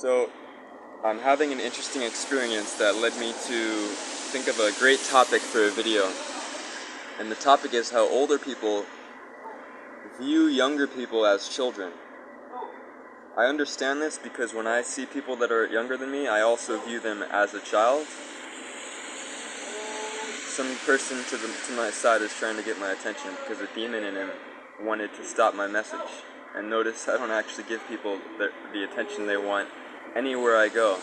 So, I'm having an interesting experience that led me to think of a great topic for a video. And the topic is how older people view younger people as children. I understand this because when I see people that are younger than me, I also view them as a child. Some person to my side is trying to get my attention because a demon in him wanted to stop my message. And notice I don't actually give people the attention they want anywhere I go.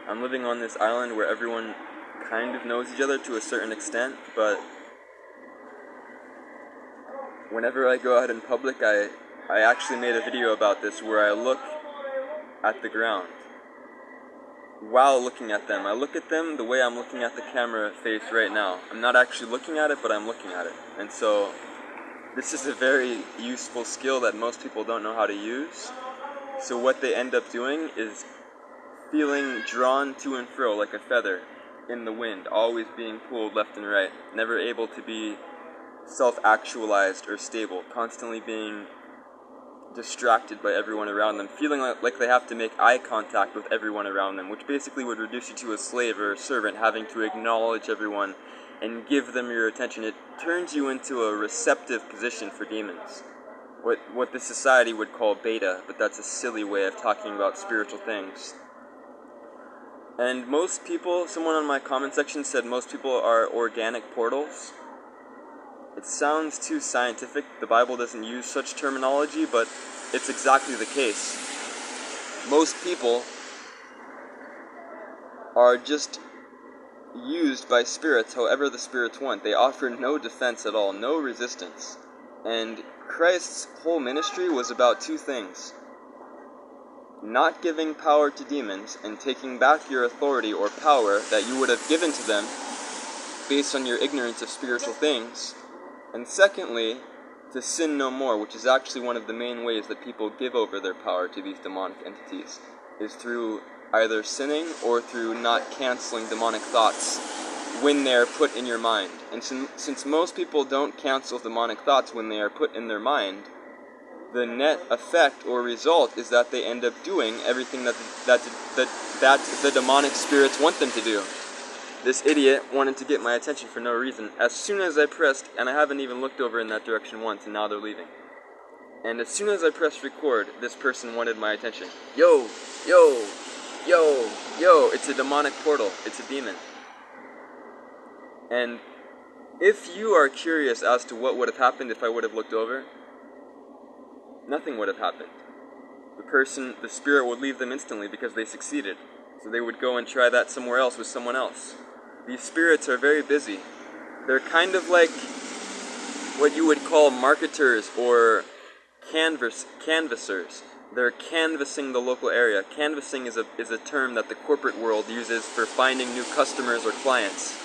I'm living on this island where everyone kind of knows each other to a certain extent, but whenever I go out in public, I actually made a video about this where I look at the ground while looking at them. I look at them the way I'm looking at the camera face right now. I'm not actually looking at it, but I'm looking at it. And so this is a very useful skill that most people don't know how to use. So what they end up doing is feeling drawn to and fro like a feather in the wind, always being pulled left and right, never able to be self-actualized or stable, constantly being distracted by everyone around them, feeling like they have to make eye contact with everyone around them, which basically would reduce you to a slave or a servant, having to acknowledge everyone and give them your attention. It turns you into a receptive position for demons. What the society would call beta, but that's a silly way of talking about spiritual things. And most people, someone on my comment section said most people are organic portals. It sounds too scientific. The Bible doesn't use such terminology, but it's exactly the case. Most people are just used by spirits however the spirits want. They offer no defense at all, no resistance. And Christ's whole ministry was about two things: not giving power to demons and taking back your authority or power that you would have given to them based on your ignorance of spiritual things. And secondly, to sin no more, which is actually one of the main ways that people give over their power to these demonic entities, is through either sinning or through not canceling demonic thoughts when they are put in your mind. And since most people don't cancel demonic thoughts when they are put in their mind, the net effect or result is that they end up doing everything that the demonic spirits want them to do. This idiot wanted to get my attention for no reason. As soon as I pressed, and I haven't even looked over in that direction once, and now they're leaving. And as soon as I pressed record, this person wanted my attention. Yo, yo, yo, yo, it's a demonic portal. It's a demon. And if you are curious as to what would have happened if I would have looked over, nothing would have happened. The spirit would leave them instantly because they succeeded. So they would go and try that somewhere else with someone else. These spirits are very busy. They're kind of like what you would call marketers or canvassers. They're canvassing the local area. Canvassing is a term that the corporate world uses for finding new customers or clients.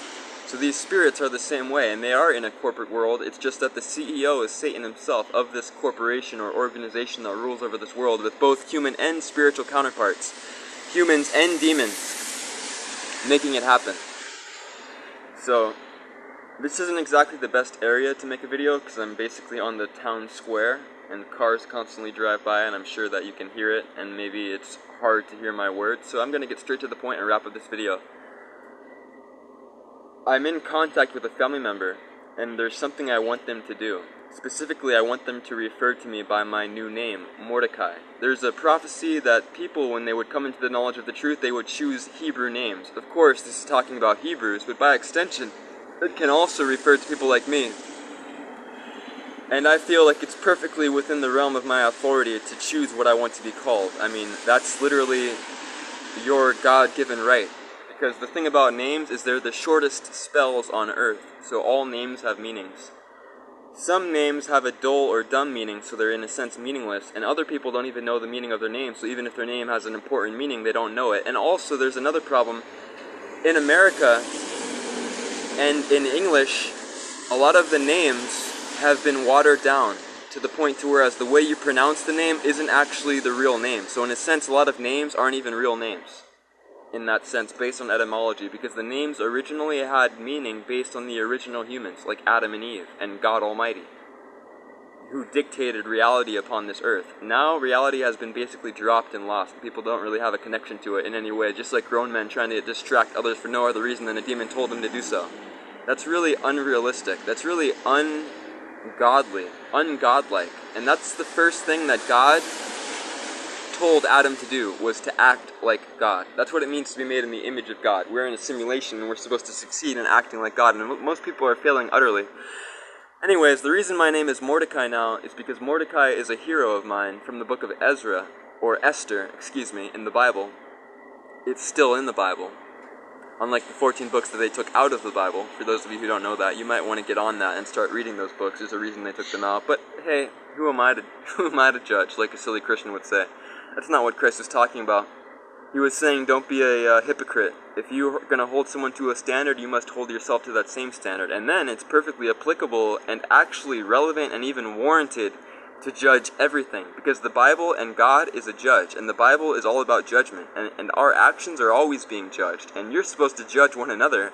So these spirits are the same way, and they are in a corporate world. It's just that the CEO is Satan himself of this corporation or organization that rules over this world with both human and spiritual counterparts, humans and demons, making it happen. So, this isn't exactly the best area to make a video because I'm basically on the town square and cars constantly drive by and I'm sure that you can hear it and maybe it's hard to hear my words. So I'm going to get straight to the point and wrap up this video. I'm in contact with a family member and there's something I want them to do. Specifically, I want them to refer to me by my new name, Mordecai. There's a prophecy that people, when they would come into the knowledge of the truth, they would choose Hebrew names. Of course, this is talking about Hebrews, but by extension, it can also refer to people like me. And I feel like it's perfectly within the realm of my authority to choose what I want to be called. I mean, that's literally your God-given right. Because the thing about names is they're the shortest spells on earth, so all names have meanings. Some names have a dull or dumb meaning, so they're in a sense meaningless, and other people don't even know the meaning of their name, so even if their name has an important meaning, they don't know it. And also, there's another problem. In America, and in English, a lot of the names have been watered down to the point to whereas the way you pronounce the name isn't actually the real name. So in a sense, a lot of names aren't even real names. In that sense, based on etymology, because the names originally had meaning based on the original humans, like Adam and Eve, and God Almighty. who dictated reality upon this earth. Now reality has been basically dropped and lost. People don't really have a connection to it in any way, just like grown men trying to distract others for no other reason than a demon told them to do so. That's really unrealistic. That's really ungodly, ungodlike. And that's the first thing that God told Adam to do, was to act like God. That's what it means to be made in the image of God. We're in a simulation and we're supposed to succeed in acting like God, and most people are failing utterly. Anyways, the reason my name is Mordecai now is because Mordecai is a hero of mine from the book of Ezra, or Esther, excuse me, in the Bible. It's still in the Bible. Unlike the 14 books that they took out of the Bible. For those of you who don't know that, you might want to get on that and start reading those books. There's a reason they took them out. But hey, who am I to judge, like a silly Christian would say? That's not what Christ was talking about. He was saying, don't be a hypocrite. If you're going to hold someone to a standard, you must hold yourself to that same standard. And then it's perfectly applicable and actually relevant and even warranted to judge everything. Because the Bible and God is a judge. And the Bible is all about judgment. And our actions are always being judged. And you're supposed to judge one another,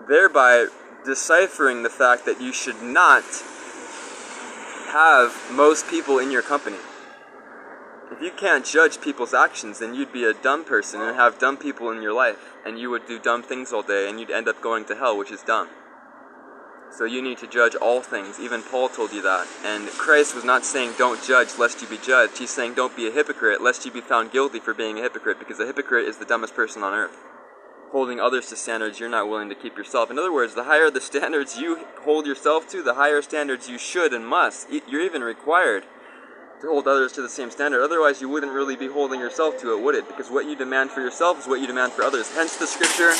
thereby deciphering the fact that you should not have most people in your company. If you can't judge people's actions, then you'd be a dumb person and have dumb people in your life. And you would do dumb things all day, and you'd end up going to hell, which is dumb. So you need to judge all things. Even Paul told you that. And Christ was not saying don't judge lest you be judged. He's saying don't be a hypocrite lest you be found guilty for being a hypocrite, because a hypocrite is the dumbest person on earth. Holding others to standards you're not willing to keep yourself. In other words, the higher the standards you hold yourself to, the higher standards you should and must. You're even required to hold others to the same standard. Otherwise, you wouldn't really be holding yourself to it, would it? Because what you demand for yourself is what you demand for others. Hence the scripture,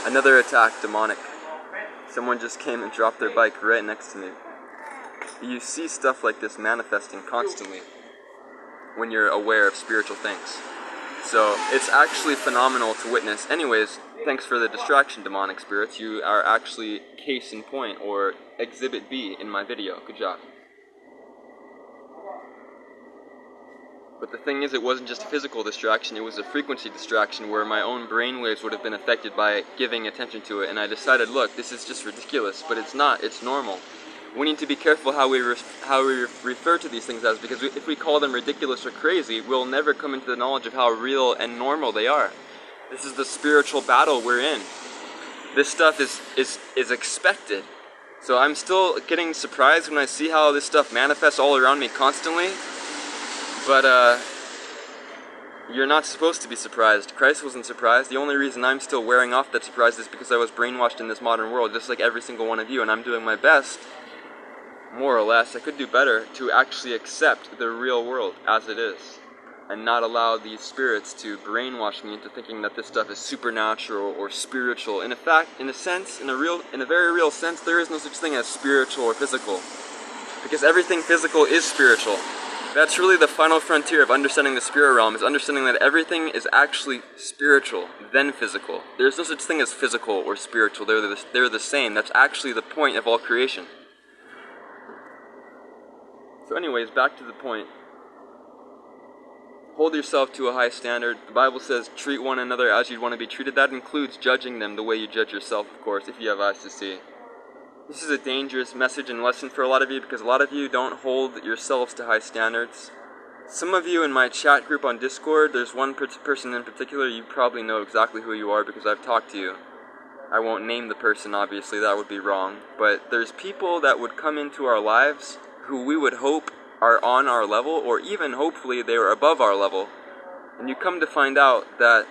another attack, demonic. Someone just came and dropped their bike right next to me. You see stuff like this manifesting constantly when you're aware of spiritual things. So it's actually phenomenal to witness. Anyways, thanks for the distraction, demonic spirits. You are actually case in point, or exhibit B in my video. Good job. But the thing is, it wasn't just a physical distraction, it was a frequency distraction where my own brainwaves would have been affected by giving attention to it. And I decided, look, this is just ridiculous, but it's not, it's normal. We need to be careful how we refer to these things as, because if we call them ridiculous or crazy, we'll never come into the knowledge of how real and normal they are. This is the spiritual battle we're in. This stuff is expected. So I'm still getting surprised when I see how this stuff manifests all around me constantly. But, you're not supposed to be surprised. Christ wasn't surprised. The only reason I'm still wearing off that surprise is because I was brainwashed in this modern world, just like every single one of you, and I'm doing my best, more or less, I could do better, to actually accept the real world as it is, and not allow these spirits to brainwash me into thinking that this stuff is supernatural or spiritual. In fact, in a very real sense, there is no such thing as spiritual or physical, because everything physical is spiritual. That's really the final frontier of understanding the spirit realm, is understanding that everything is actually spiritual, then physical. There's no such thing as physical or spiritual. They're the same. That's actually the point of all creation. So anyways, back to the point. Hold yourself to a high standard. The Bible says treat one another as you'd want to be treated. That includes judging them the way you judge yourself, of course, if you have eyes to see. This is a dangerous message and lesson for a lot of you, because a lot of you don't hold yourselves to high standards. Some of you in my chat group on Discord, there's one person in particular, you probably know exactly who you are because I've talked to you. I won't name the person, obviously, that would be wrong. But there's people that would come into our lives who we would hope are on our level, or even hopefully they are above our level. And you come to find out that,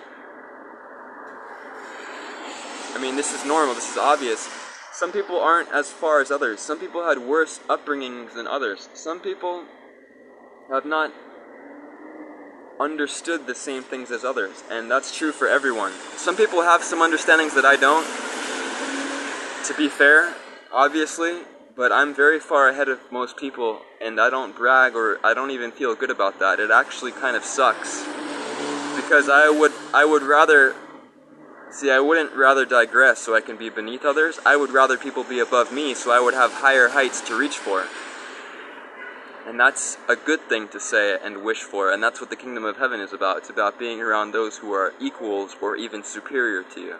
I mean, this is normal, this is obvious. Some people aren't as far as others. Some people had worse upbringings than others. Some people have not understood the same things as others, and that's true for everyone. Some people have some understandings that I don't, to be fair, obviously, but I'm very far ahead of most people, and I don't brag, or I don't even feel good about that. It actually kind of sucks, because I would rather... See, I wouldn't rather digress so I can be beneath others. I would rather people be above me so I would have higher heights to reach for. And that's a good thing to say and wish for, and that's what the kingdom of heaven is about. It's about being around those who are equals or even superior to you.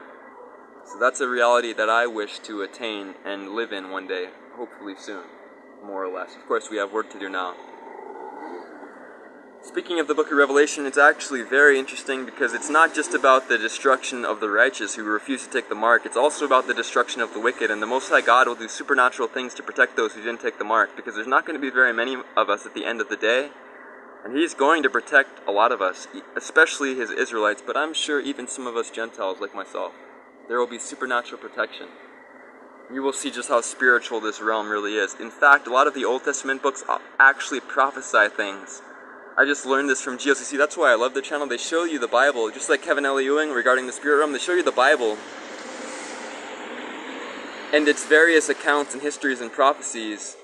So that's a reality that I wish to attain and live in one day, hopefully soon. more or less. Of course, we have work to do now. Speaking of the book of Revelation, it's actually very interesting because it's not just about the destruction of the righteous who refuse to take the mark, it's also about the destruction of the wicked, and the Most High God will do supernatural things to protect those who didn't take the mark, because there's not going to be very many of us at the end of the day, and He's going to protect a lot of us, especially His Israelites, but I'm sure even some of us Gentiles like myself. There will be supernatural protection. You will see just how spiritual this realm really is. In fact, a lot of the Old Testament books actually prophesy things. I just learned this from GLCC. That's why I love their channel. They show you the Bible, just like Kevin L. Ewing regarding the spirit realm. They show you the Bible and its various accounts and histories and prophecies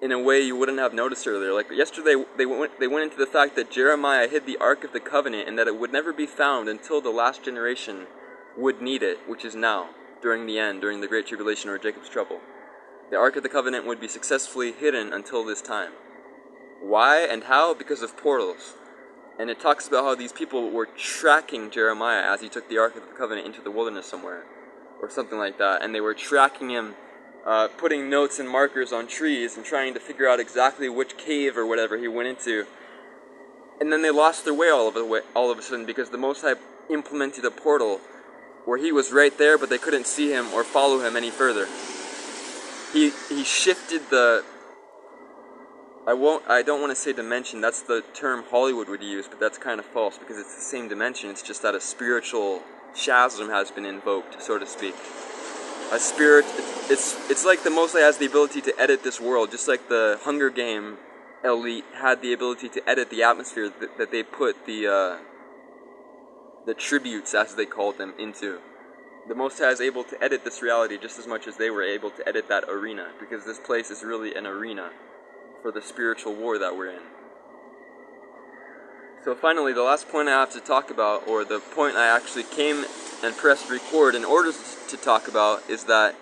in a way you wouldn't have noticed earlier. Like yesterday, they went into the fact that Jeremiah hid the Ark of the Covenant and that it would never be found until the last generation would need it, which is now, during the end, during the Great Tribulation or Jacob's trouble. The Ark of the Covenant would be successfully hidden until this time. Why and how? Because of portals. And it talks about how these people were tracking Jeremiah as he took the Ark of the Covenant into the wilderness somewhere, or something like that. And they were tracking him, putting notes and markers on trees and trying to figure out exactly which cave or whatever he went into. And then they lost their way all of a sudden because the Most High implemented a portal where he was right there, but they couldn't see him or follow him any further. He shifted the... I don't want to say dimension, that's the term Hollywood would use, but that's kind of false because it's the same dimension, it's just that a spiritual chasm has been invoked, so to speak. A spirit, it's like the Most High has the ability to edit this world, just like the Hunger Game elite had the ability to edit the atmosphere that they put the tributes, as they called them, into. The Most High is able to edit this reality just as much as they were able to edit that arena, because this place is really an arena for the spiritual war that we're in. So finally, the last point I have to talk about, or the point I actually came and pressed record in order to talk about, is that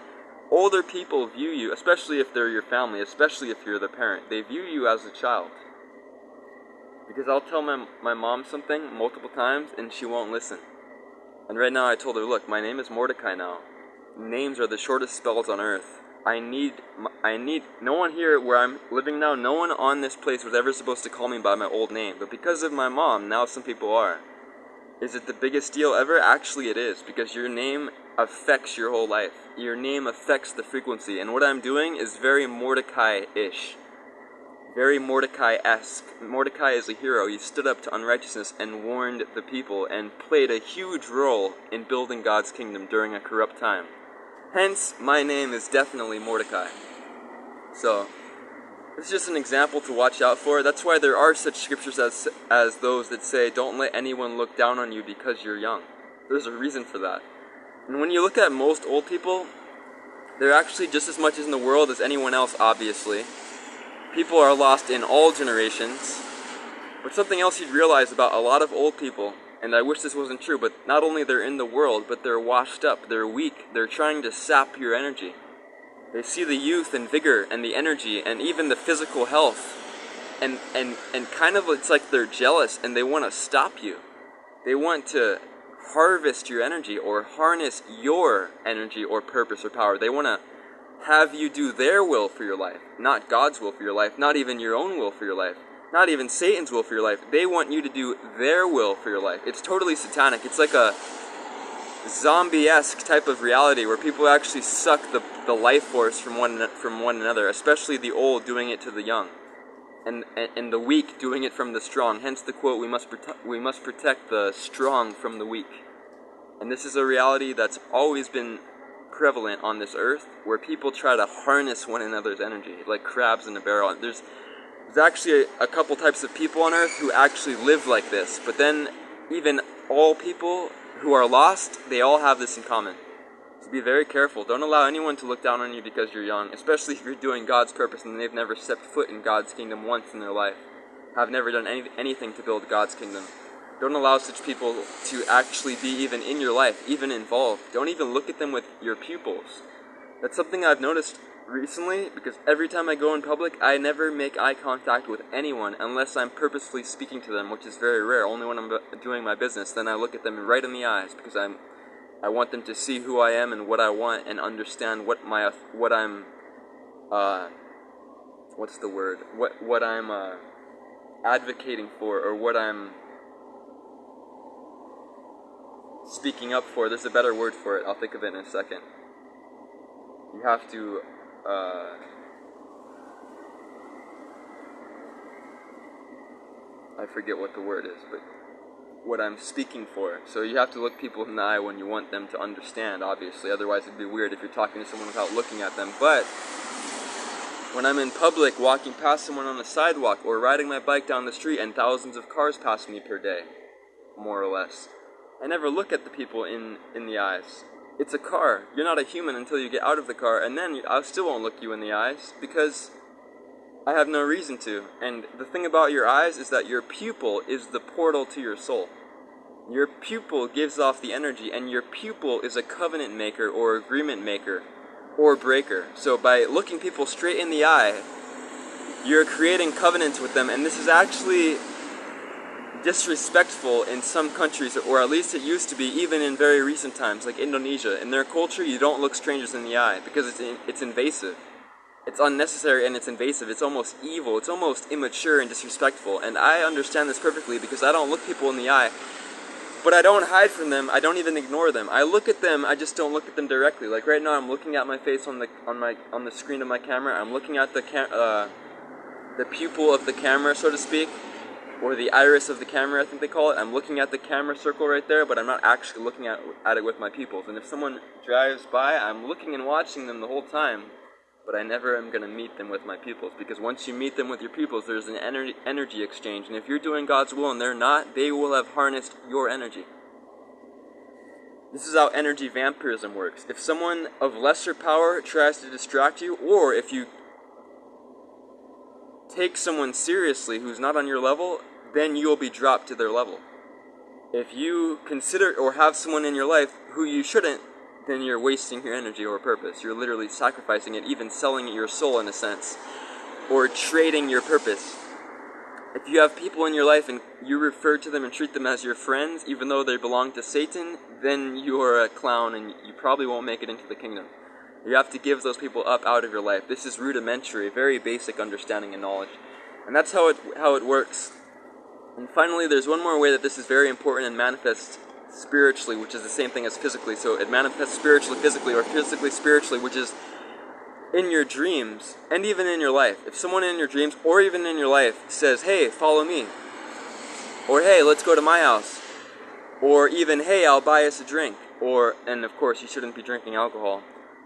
older people view you, especially if they're your family, especially if you're the parent, they view you as a child. Because I'll tell my mom something multiple times and she won't listen. And right now I told her, look, my name is Mordecai now. Names are the shortest spells on earth. I need, no one here where I'm living now, no one on this place was ever supposed to call me by my old name. But because of my mom, now some people are. Is it the biggest deal ever? Actually it is, because your name affects your whole life. Your name affects the frequency. And what I'm doing is very Mordecai-ish. Very Mordecai-esque. Mordecai is a hero. He stood up to unrighteousness and warned the people and played a huge role in building God's kingdom during a corrupt time. Hence, my name is definitely Mordecai. So, it's just an example to watch out for. That's why there are such scriptures as those that say, don't let anyone look down on you because you're young. There's a reason for that. And when you look at most old people, they're actually just as much in the world as anyone else, obviously. People are lost in all generations. But something else you'd realize about a lot of old people, and I wish this wasn't true, but not only they're in the world, but they're washed up, they're weak, they're trying to sap your energy. They see the youth and vigor and the energy and even the physical health, and kind of it's like they're jealous and they want to stop you. They want to harvest your energy or harness your energy or purpose or power. They want to have you do their will for your life, not God's will for your life, not even your own will for your life, not even Satan's will for your life. They want you to do their will for your life. It's totally satanic. It's like a zombie-esque type of reality where people actually suck the life force from one another, especially the old doing it to the young, and the weak doing it from the strong. Hence the quote, we must protect the strong from the weak. And this is a reality that's always been prevalent on this earth, where people try to harness one another's energy like crabs in a barrel. There's actually a couple types of people on earth who actually live like this, but then even all people who are lost, they all have this in common. So be very careful. Don't allow anyone to look down on you because you're young, especially if you're doing God's purpose and they've never stepped foot in God's kingdom once in their life, have never done anything to build God's kingdom. Don't allow such people to actually be even in your life, even involved. Don't even look at them with your pupils. That's something I've noticed recently, because every time I go in public, I never make eye contact with anyone unless I'm purposefully speaking to them, which is very rare. Only when I'm doing my business, then I look at them right in the eyes, because I want them to see who I am and what I want and understand what I'm what's the word? What I'm advocating for, or what I'm speaking up for. There's a better word for it. I'll think of it in a second. You have to I forget what the word is, but what I'm speaking for. So you have to look people in the eye when you want them to understand, obviously. Otherwise it'd be weird if you're talking to someone without looking at them. But when I'm in public, walking past someone on the sidewalk, or riding my bike down the street and thousands of cars pass me per day, more or less, I never look at the people in the eyes. It's a car. You're not a human until you get out of the car, and then I still won't look you in the eyes, because I have no reason to. And the thing about your eyes is that your pupil is the portal to your soul. Your pupil gives off the energy, and your pupil is a covenant maker or agreement maker or breaker. So by looking people straight in the eye, you're creating covenants with them, and this is actually disrespectful in some countries, or at least it used to be, even in very recent times, like Indonesia. In their culture, you don't look strangers in the eye because it's invasive. It's unnecessary and it's invasive. It's almost evil. It's almost immature and disrespectful. And I understand this perfectly because I don't look people in the eye. But I don't hide from them. I don't even ignore them. I look at them. I just don't look at them directly. Like right now, I'm looking at my face on the screen of my camera. I'm looking at the pupil of the camera, so to speak, or the iris of the camera, I think they call it. I'm looking at the camera circle right there, but I'm not actually looking at it with my pupils. And if someone drives by, I'm looking and watching them the whole time. But I never am going to meet them with my pupils, because once you meet them with your pupils, there's an energy exchange, and if you're doing God's will and they're not, they will have harnessed your energy. This is how energy vampirism works. If someone of lesser power tries to distract you, or if you take someone seriously who's not on your level, then you'll be dropped to their level. If you consider or have someone in your life who you shouldn't, then you're wasting your energy or purpose. You're literally sacrificing it, even selling your soul in a sense, or trading your purpose. If you have people in your life and you refer to them and treat them as your friends, even though they belong to Satan, then you are a clown and you probably won't make it into the kingdom. You have to give those people up out of your life. This is rudimentary, very basic understanding and knowledge. And that's how it works. And finally, there's one more way that this is very important and manifests spiritually, which is the same thing as physically. So it manifests spiritually, physically, or physically, spiritually, which is in your dreams and even in your life. If someone in your dreams or even in your life says, hey, follow me, or hey, let's go to my house, or even, hey, I'll buy us a drink, or, and of course you shouldn't be drinking alcohol,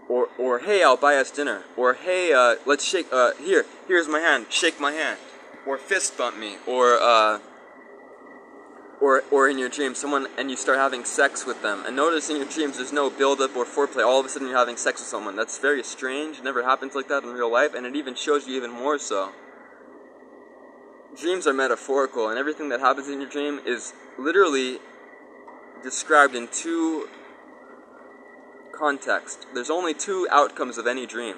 or hey, I'll buy us dinner, or hey, let's shake, here's my hand, shake my hand, or fist bump me, or in your dreams, someone, and you start having sex with them. And notice in your dreams there's no build-up or foreplay. All of a sudden you're having sex with someone. That's very strange. It never happens like that in real life, and it even shows you even more so. Dreams are metaphorical, and everything that happens in your dream is literally described in two contexts. There's only two outcomes of any dream.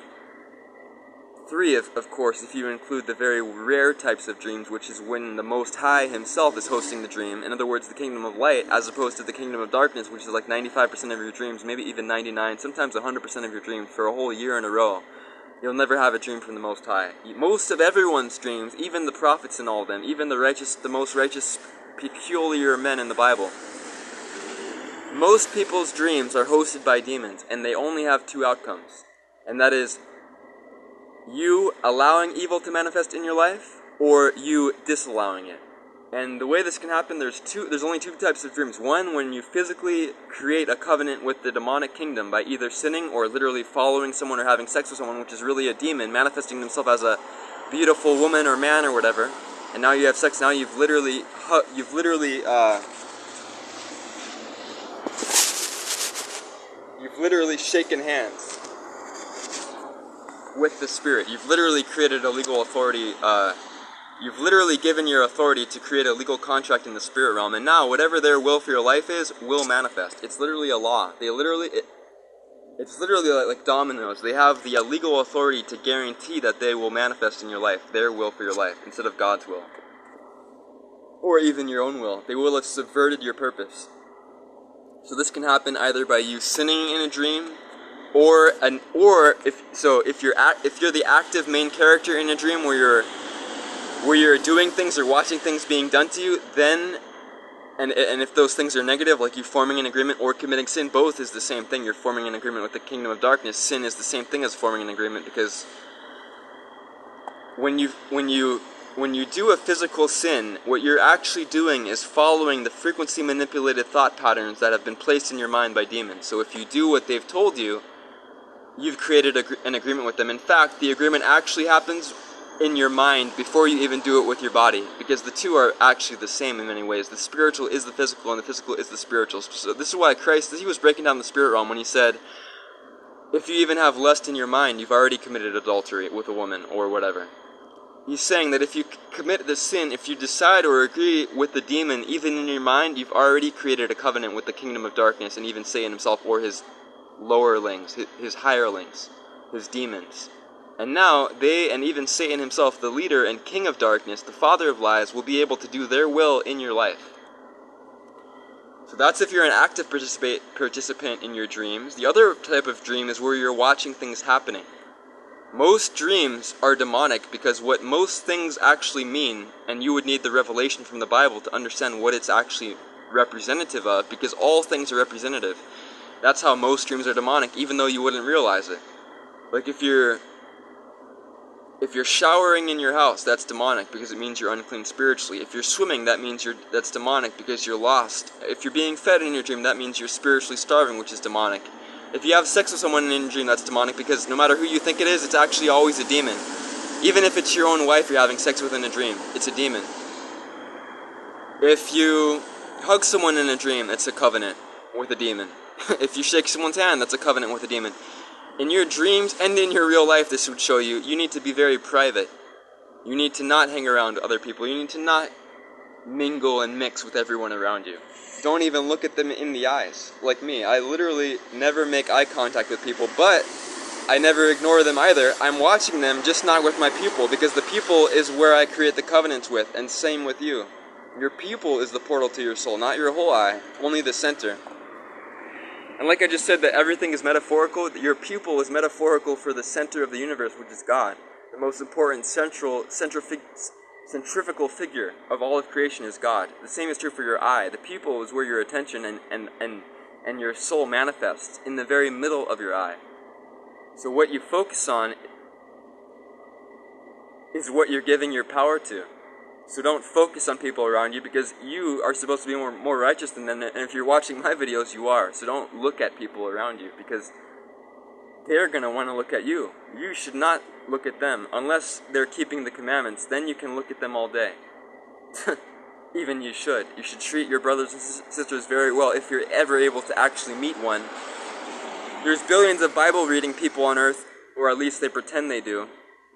Three, of course, if you include the very rare types of dreams, which is when the Most High himself is hosting the dream. In other words, the kingdom of light, as opposed to the kingdom of darkness, which is like 95% of your dreams, maybe even 99, sometimes 100% of your dreams for a whole year in a row. You'll never have a dream from the Most High. Most of everyone's dreams, even the prophets and all of them, even the most righteous, peculiar men in the Bible, most people's dreams are hosted by demons, and they only have two outcomes. And that is you allowing evil to manifest in your life, or you disallowing it. And the way this can happen, there's only two types of dreams. One, when you physically create a covenant with the demonic kingdom by either sinning or literally following someone or having sex with someone, which is really a demon manifesting themselves as a beautiful woman or man or whatever. And now you have sex. Now you've literally shaken hands with the spirit. You've literally created a legal authority. You've literally given your authority to create a legal contract in the spirit realm, and now whatever their will for your life is will manifest. It's literally a law. It's literally like dominoes. They have the legal authority to guarantee that they will manifest in your life, their will for your life, instead of God's will, or even your own will. They will have subverted your purpose. So this can happen either by you sinning in a dream, if you're the active main character in a dream where you're doing things or watching things being done to you, then and if those things are negative, like you forming an agreement or committing sin, both is the same thing. You're forming an agreement with the kingdom of darkness. Sin is the same thing as forming an agreement, because when you do a physical sin, what you're actually doing is following the frequency manipulated thought patterns that have been placed in your mind by demons. So if you do what they've told you, you've created an agreement with them. In fact, the agreement actually happens in your mind before you even do it with your body, because the two are actually the same in many ways. The spiritual is the physical, and the physical is the spiritual. So this is why Christ, he was breaking down the spirit realm when he said, if you even have lust in your mind, you've already committed adultery with a woman or whatever. He's saying that if you commit the sin, if you decide or agree with the demon, even in your mind, you've already created a covenant with the kingdom of darkness, and even Satan himself, or his lowerlings, his hirelings, his demons. And now they, and even Satan himself, the leader and king of darkness, the father of lies, will be able to do their will in your life. So that's if you're an active participant in your dreams. The other type of dream is where you're watching things happening. Most dreams are demonic, because what most things actually mean, and you would need the revelation from the Bible to understand what it's actually representative of, because all things are representative. That's how most dreams are demonic, even though you wouldn't realize it. Like if you're showering in your house, that's demonic because it means you're unclean spiritually. If you're swimming, that's demonic because you're lost. If you're being fed in your dream, that means you're spiritually starving, which is demonic. If you have sex with someone in your dream, that's demonic, because no matter who you think it is, it's actually always a demon. Even if it's your own wife you're having sex with in a dream, it's a demon. If you hug someone in a dream, it's a covenant with a demon. If you shake someone's hand, that's a covenant with a demon. In your dreams and in your real life, this would show you need to be very private. You need to not hang around other people. You need to not mingle and mix with everyone around you. Don't even look at them in the eyes. Like me, I literally never make eye contact with people, but I never ignore them either. I'm watching them, just not with my pupil, because the pupil is where I create the covenants with, and same with you. Your pupil is the portal to your soul, not your whole eye, only the center. And like I just said, that everything is metaphorical, your pupil is metaphorical for the center of the universe, which is God. The most important centrifugal figure of all of creation is God. The same is true for your eye. The pupil is where your attention and your soul manifests, in the very middle of your eye. So what you focus on is what you're giving your power to. So don't focus on people around you, because you are supposed to be more righteous than them, and if you're watching my videos, you are. So don't look at people around you, because they're going to want to look at you. You should not look at them, unless they're keeping the commandments. Then you can look at them all day. Even you should. You should treat your brothers and sisters very well if you're ever able to actually meet one. There's billions of Bible reading people on earth, or at least they pretend they do.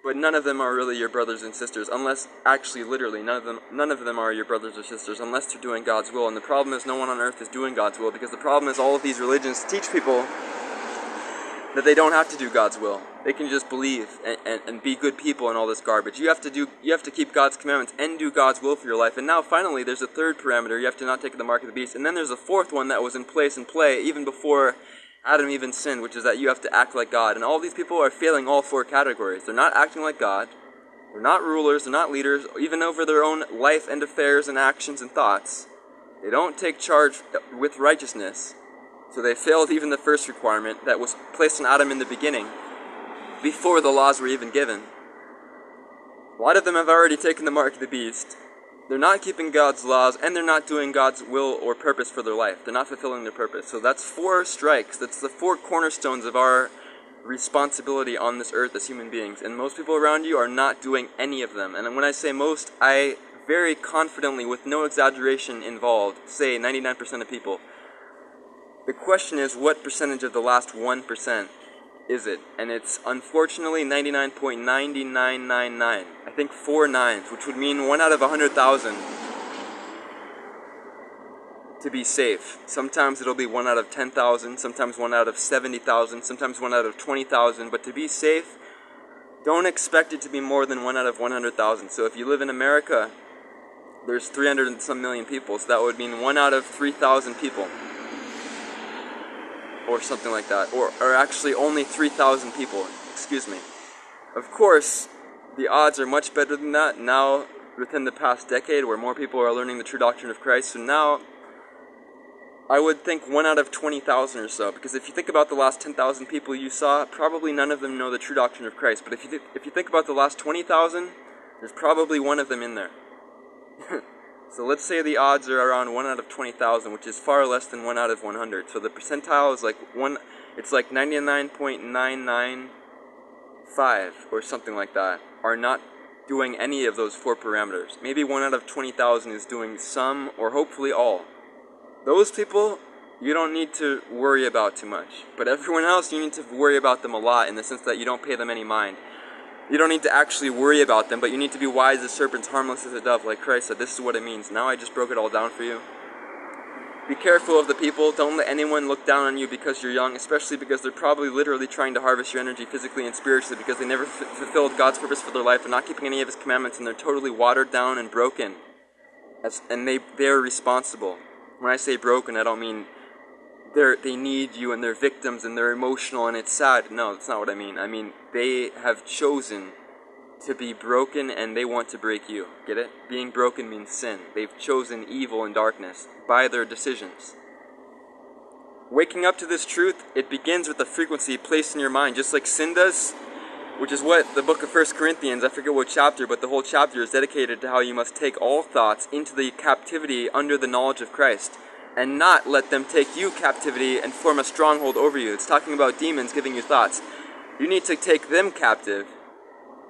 But none of them are really your brothers and sisters, unless, actually, literally, none of them are your brothers or sisters, unless they're doing God's will. And the problem is no one on earth is doing God's will, because the problem is all of these religions teach people that they don't have to do God's will. They can just believe and be good people and all this garbage. You have to keep God's commandments and do God's will for your life. And now, finally, there's a third parameter. You have to not take the mark of the beast. And then there's a fourth one that was in place and play even before Adam even sinned, which is that you have to act like God. And all these people are failing all four categories. They're not acting like God. They're not rulers. They're not leaders, even over their own life and affairs and actions and thoughts. They don't take charge with righteousness. So they failed even the first requirement that was placed on Adam in the beginning, before the laws were even given. A lot of them have already taken the mark of the beast. They're not keeping God's laws, and they're not doing God's will or purpose for their life. They're not fulfilling their purpose. So that's 4 strikes. That's the 4 cornerstones of our responsibility on this earth as human beings. And most people around you are not doing any of them. And when I say most, I very confidently, with no exaggeration involved, say 99% of people. The question is, what percentage of the last 1% is it? And it's unfortunately 99.9999. I think 4 nines, which would mean 1 out of 100,000 to be safe. Sometimes it'll be 1 out of 10,000, sometimes 1 out of 70,000, sometimes 1 out of 20,000. But to be safe, don't expect it to be more than 1 out of 100,000. So if you live in America, there's 300 and some million people, so that would mean 1 out of 3,000 people. or something like that, or actually only 3,000 people, excuse me. Of course, the odds are much better than that now within the past decade, where more people are learning the true doctrine of Christ. So now, I would think 1 out of 20,000 or so, because if you think about the last 10,000 people you saw, probably none of them know the true doctrine of Christ. But if you think about the last 20,000, there's probably one of them in there. So let's say the odds are around 1 out of 20,000, which is far less than 1 out of 100. So the percentile is like it's like 99.995 or something like that, are not doing any of those 4 parameters. Maybe 1 out of 20,000 is doing some, or hopefully all. Those people, you don't need to worry about too much. But everyone else, you need to worry about them a lot, in the sense that you don't pay them any mind. You don't need to actually worry about them, but you need to be wise as serpents, harmless as a dove, like Christ said. This is what it means. Now I just broke it all down for you. Be careful of the people. Don't let anyone look down on you because you're young, especially because they're probably literally trying to harvest your energy physically and spiritually, because they never fulfilled God's purpose for their life and not keeping any of His commandments, and they're totally watered down and broken. And they're responsible. When I say broken, I don't mean they need you and they're victims and they're emotional and it's sad. No, that's not what I mean. I mean, they have chosen to be broken and they want to break you. Get it? Being broken means sin. They've chosen evil and darkness by their decisions. Waking up to this truth, it begins with the frequency placed in your mind, just like sin does, which is what the book of 1 Corinthians, I forget what chapter, but the whole chapter is dedicated to how you must take all thoughts into the captivity under the knowledge of Christ, and not let them take you captivity and form a stronghold over you. It's talking about demons giving you thoughts. You need to take them captive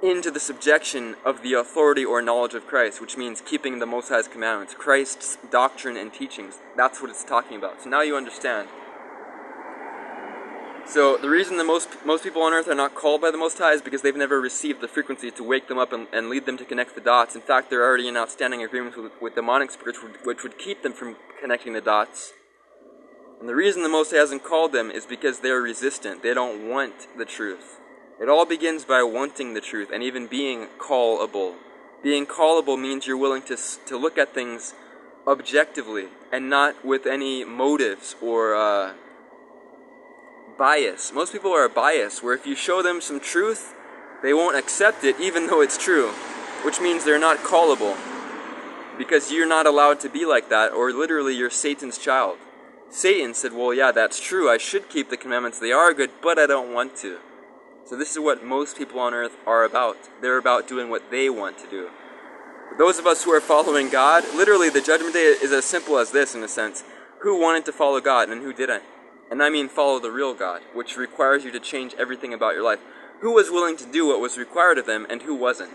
into the subjection of the authority or knowledge of Christ, which means keeping the Most High's commandments, Christ's doctrine and teachings. That's what it's talking about. So now you understand. So the reason that most people on earth are not called by the Most High is because they've never received the frequency to wake them up and lead them to connect the dots. In fact, they're already in outstanding agreements with demonic spirits, which would keep them from connecting the dots. And the reason the Most High hasn't called them is because they're resistant. They don't want the truth. It all begins by wanting the truth and even being callable. Being callable means you're willing to look at things objectively and not with any motives or bias. Most people are biased, where if you show them some truth, they won't accept it even though it's true, which means they're not callable, because you're not allowed to be like that, or literally you're Satan's child. Satan said, well, yeah, that's true, I should keep the commandments, they are good, but I don't want to. So this is what most people on earth are about. They're about doing what they want to do. But those of us who are following God, literally the judgment day is as simple as this, in a sense. Who wanted to follow God and who didn't? And I mean follow the real God, which requires you to change everything about your life. Who was willing to do what was required of them and who wasn't?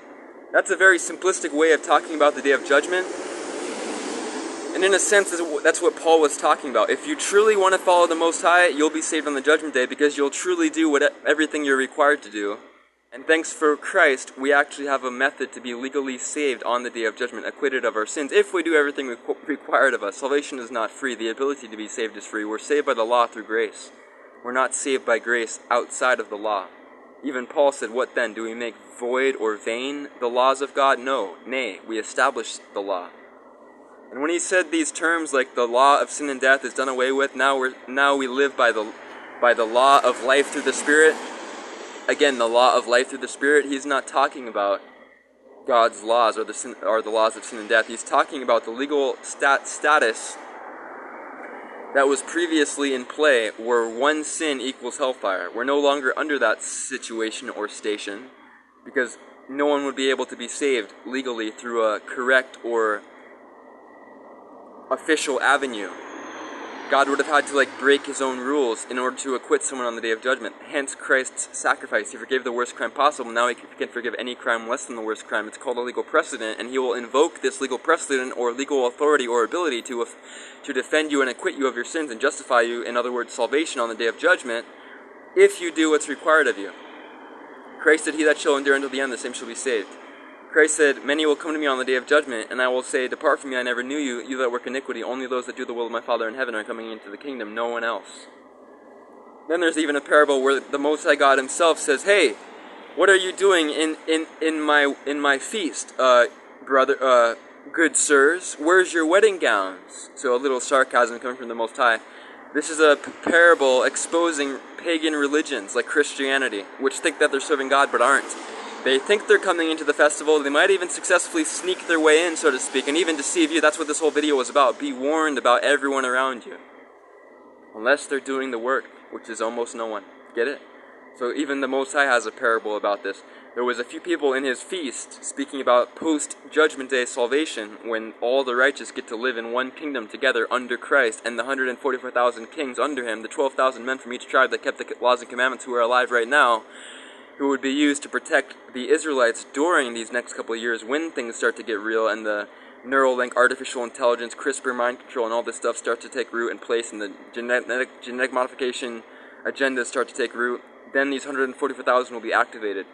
That's a very simplistic way of talking about the day of judgment. And in a sense, that's what Paul was talking about. If you truly want to follow the Most High, you'll be saved on the judgment day, because you'll truly do everything you're required to do. And thanks for Christ, we actually have a method to be legally saved on the day of judgment, acquitted of our sins, if we do everything required of us. Salvation is not free. The ability to be saved is free. We're saved by the law through grace. We're not saved by grace outside of the law. Even Paul said, what then? Do we make void or vain the laws of God? No. Nay, we establish the law. And when he said these terms like the law of sin and death is done away with, now we live by the law of life through the Spirit. Again, the law of life through the Spirit, he's not talking about God's laws or the laws of sin and death. He's talking about the legal status that was previously in play, where one sin equals hellfire. We're no longer under that situation or station, because no one would be able to be saved legally through a correct or official avenue. God would have had to break his own rules in order to acquit someone on the day of judgment. Hence Christ's sacrifice. He forgave the worst crime possible. Now he can forgive any crime less than the worst crime. It's called a legal precedent, and he will invoke this legal precedent or legal authority or ability to defend you and acquit you of your sins and justify you, in other words, salvation on the day of judgment, if you do what's required of you. Christ said, he that shall endure until the end, the same shall be saved. Christ said, many will come to me on the day of judgment, and I will say, depart from me, I never knew you, you that work iniquity. Only those that do the will of my Father in heaven are coming into the kingdom, no one else. Then there's even a parable where the Most High God himself says, hey, what are you doing in my feast, good sirs? Where's your wedding gowns? So a little sarcasm coming from the Most High. This is a parable exposing pagan religions like Christianity, which think that they're serving God but aren't. They think they're coming into the festival. They might even successfully sneak their way in, so to speak, and even deceive you. That's what this whole video was about. Be warned about everyone around you. Unless they're doing the work, which is almost no one. Get it? So even the Most High has a parable about this. There was a few people in his feast speaking about post-Judgment Day salvation, when all the righteous get to live in one kingdom together under Christ, and the 144,000 kings under him, the 12,000 men from each tribe that kept the laws and commandments who are alive right now, who would be used to protect the Israelites during these next couple of years when things start to get real and the Neuralink, artificial intelligence, CRISPR, mind control, and all this stuff start to take root and place, and the genetic modification agendas start to take root. Then these 144,000 will be activated.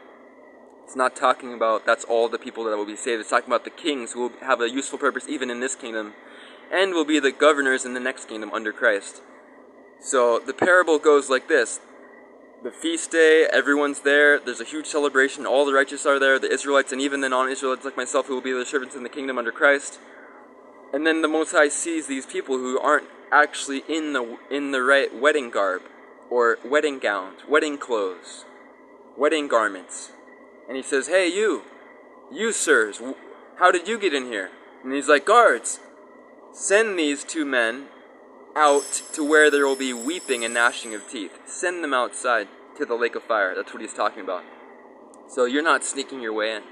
It's not talking about that's all the people that will be saved. It's talking about the kings who will have a useful purpose even in this kingdom, and will be the governors in the next kingdom under Christ. So the parable goes like this. The feast day, everyone's there, there's a huge celebration, all the righteous are there, the Israelites and even the non-Israelites like myself who will be the servants in the kingdom under Christ. And then the Most High sees these people who aren't actually in the right wedding garb, or wedding gowns, wedding clothes, wedding garments. And he says, hey, you sirs, how did you get in here? And he's like, guards, send these two men out to where there will be weeping and gnashing of teeth. Send them outside to the lake of fire. That's what he's talking about. So you're not sneaking your way in.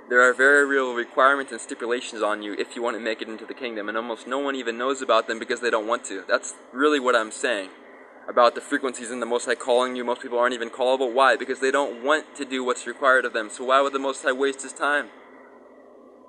There are very real requirements and stipulations on you if you want to make it into the kingdom, and almost no one even knows about them because they don't want to. That's really what I'm saying about the frequencies in the Most High calling you. Most people aren't even callable. Why? Because they don't want to do what's required of them. So why would the Most High waste his time?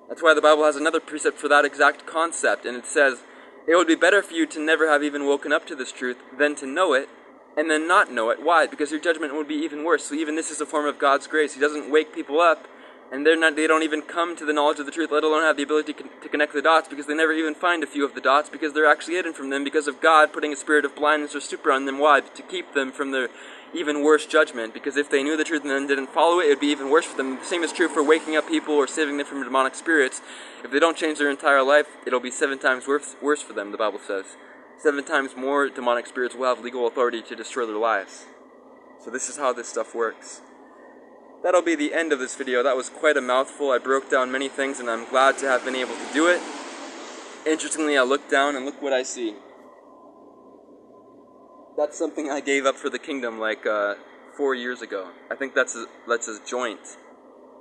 That's why the Bible has another precept for that exact concept, and it says, it would be better for you to never have even woken up to this truth than to know it and then not know it. Why? Because your judgment would be even worse. So even this is a form of God's grace. He doesn't wake people up, and they don't even come to the knowledge of the truth, let alone have the ability to connect the dots, because they never even find a few of the dots, because they're actually hidden from them because of God putting a spirit of blindness or stupor on them. Why? To keep them from their even worse judgment, because if they knew the truth and then didn't follow it, it would be even worse for them. The same is true for waking up people or saving them from demonic spirits. If they don't change their entire life, it'll be 7 times worse for them, the Bible says. 7 times more demonic spirits will have legal authority to destroy their lives. So this is how this stuff works. That'll be the end of this video. That was quite a mouthful. I broke down many things, and I'm glad to have been able to do it. Interestingly, I looked down and look what I see. That's something I gave up for the kingdom like 4 years ago. I think that's a joint.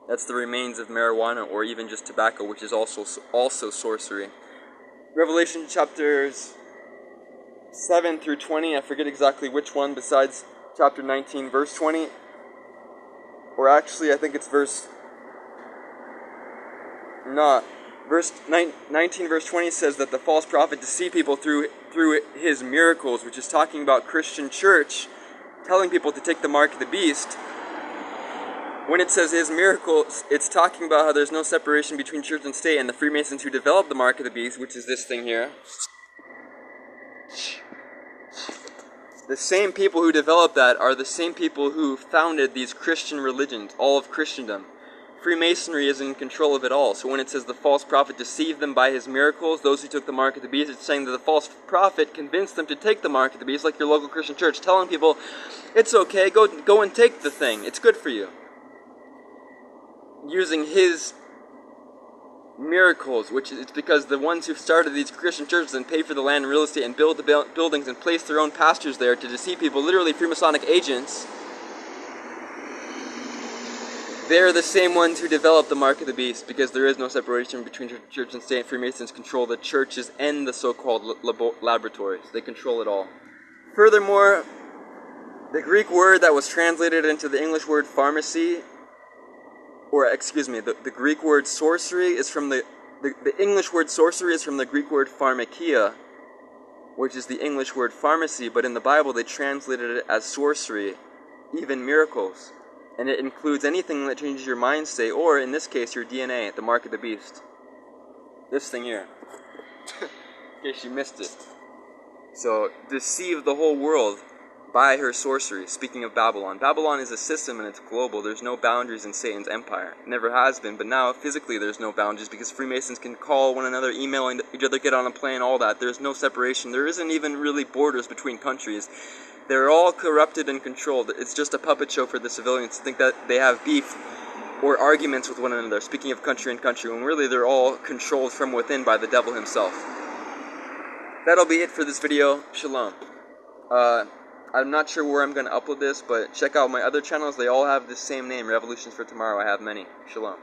That's the remains of marijuana or even just tobacco, which is also sorcery. Revelation chapters 7 through 20, I forget exactly which one besides chapter 19, verse 20. Or actually, I think it's verse 19, verse 20 says that the false prophet deceived people through his miracles, which is talking about Christian church telling people to take the mark of the beast. When it says his miracles, it's talking about how there's no separation between church and state, and the Freemasons who developed the mark of the beast, which is this thing here. The same people who developed that are the same people who founded these Christian religions, all of Christendom. Freemasonry is in control of it all. So when it says the false prophet deceived them by his miracles, those who took the mark of the beast, it's saying that the false prophet convinced them to take the mark of the beast, like your local Christian church, telling people, it's okay, go and take the thing, it's good for you. Using his miracles, which is because the ones who started these Christian churches and pay for the land and real estate and build the buildings and place their own pastors there to deceive people, literally Freemasonic agents, they're the same ones who developed the mark of the beast, because there is no separation between church and state. Freemasons control the churches and the so-called laboratories. They control it all. Furthermore, the Greek word that was translated into the English word pharmacy, or excuse me, the Greek word sorcery is from the English word sorcery is from the Greek word pharmakia, which is the English word pharmacy, but in the Bible they translated it as sorcery, even miracles. And it includes anything that changes your mind state, or in this case, your DNA, the mark of the beast. This thing here. In case you missed it. So, deceive the whole world by her sorcery. Speaking of Babylon, Babylon is a system and it's global. There's no boundaries in Satan's empire. It never has been, but now physically there's no boundaries because Freemasons can call one another, email each other, get on a plane, all that. There's no separation. There isn't even really borders between countries. They're all corrupted and controlled. It's just a puppet show for the civilians to think that they have beef or arguments with one another, speaking of country and country, when really they're all controlled from within by the devil himself. That'll be it for this video. Shalom. I'm not sure where I'm going to upload this, but check out my other channels. They all have the same name, Revolutions for Tomorrow. I have many. Shalom.